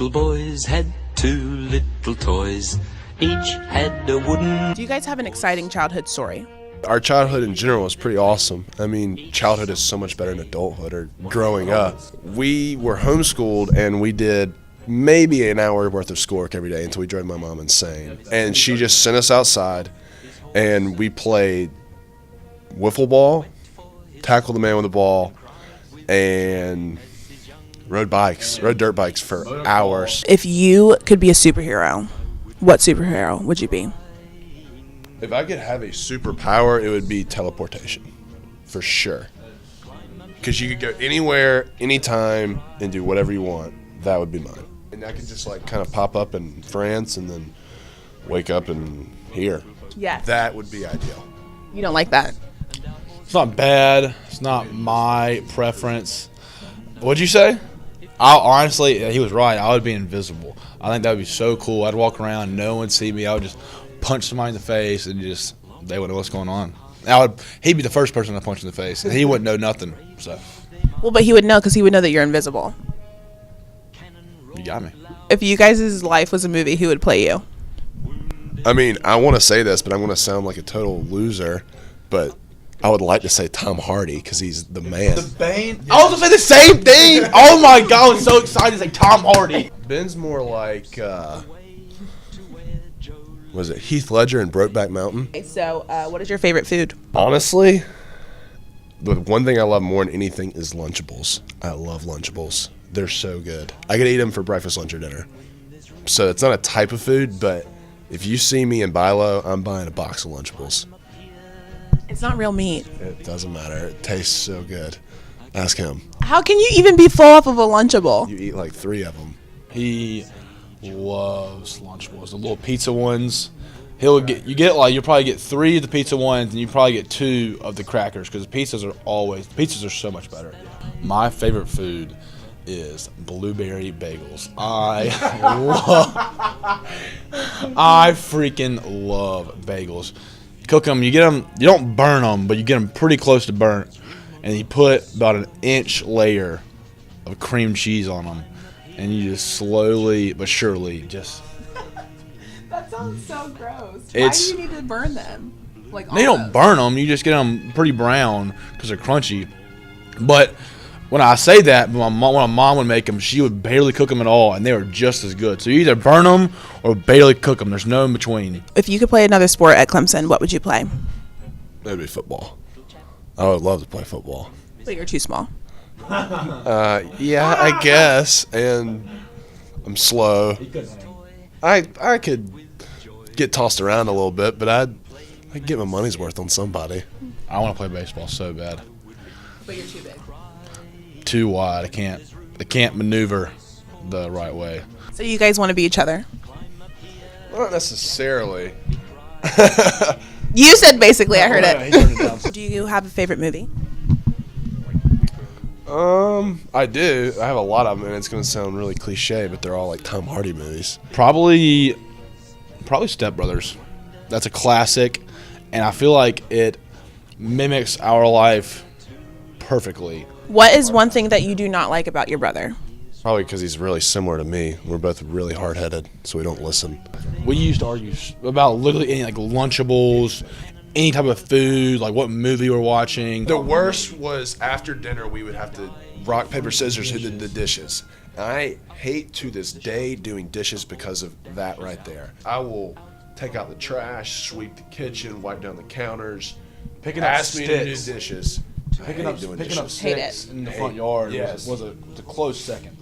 little boys had two little toys. Each had a wooden... Do you guys have an exciting childhood story? Our childhood in general was pretty awesome. I mean, childhood is so much better than adulthood or growing up. We were homeschooled and we did maybe an hour worth of schoolwork every day until we drove my mom insane. And she just sent us outside and we played wiffle ball, tackle the man with the ball, and rode dirt bikes for hours. If you could be a superhero, what superhero would you be? If I could have a superpower, it would be teleportation, for sure. Because you could go anywhere, anytime, and do whatever you want. That would be mine. And I could just like kind of pop up in France and then wake up in here. Yeah. That would be ideal. You don't like that? It's not bad. It's not my preference. What'd you say? Honestly, he was right. I would be invisible. I think that would be so cool. I'd walk around, no one would see me. I would just punch somebody in the face and just they wouldn't know what's going on. He'd be the first person I punch in the face, and he wouldn't know nothing. So. Well, but he would know because he would know that you're invisible. You got me. If you guys' life was a movie, who would play you? I mean, I want to say this, but I'm going to sound like a total loser, but I would like to say Tom Hardy because he's the man. The Bane? I was going to say the same thing. Oh, my God. I was so excited to say Tom Hardy. Ben's more like, was it Heath Ledger in Brokeback Mountain? Okay, so what is your favorite food? Honestly, the one thing I love more than anything is Lunchables. I love Lunchables. They're so good. I could eat them for breakfast, lunch, or dinner. So it's not a type of food, but if you see me in Bilo, I'm buying a box of Lunchables. It's not real meat. It doesn't matter. It tastes so good. Ask him. How can you even be full off of a Lunchable? You eat like 3 of them. He loves Lunchables, the little pizza ones. You'll probably get 3 of the pizza ones, and you probably get 2 of the crackers because the pizzas are so much better. My favorite food is blueberry bagels. I freaking love bagels. Cook them, you don't burn them, but you get them pretty close to burnt, and you put about an inch layer of cream cheese on them, and you just slowly but surely just... That sounds so gross. Why do you need to burn them? They don't burn them, you just get them pretty brown because they're crunchy. But when I say that, when my mom would make them, she would barely cook them at all, and they were just as good. So you either burn them or barely cook them. There's no in between. If you could play another sport at Clemson, what would you play? It would be football. I would love to play football. But you're too small. Yeah, I guess. And I'm slow. I could get tossed around a little bit, but I'd get my money's worth on somebody. I want to play baseball so bad. But you're too big. Too wide. I can't maneuver the right way. So you guys want to be each other? Not necessarily. You said basically, I heard He it. turned it down. Do you have a favorite movie? I do. I have a lot of them, and it's going to sound really cliche, but they're all like Tom Hardy movies. Probably Step Brothers. That's a classic, and I feel like it mimics our life perfectly. What is one thing that you do not like about your brother? Probably because he's really similar to me. We're both really hard-headed, so we don't listen. We used to argue about literally any Lunchables, any type of food, like what movie we're watching. The worst was after dinner we would have to rock, paper, scissors who did the dishes. And I hate to this day doing dishes because of that right there. I will take out the trash, sweep the kitchen, wipe down the counters, ask me to do dishes. Picking up sticks in the front yard was a close second.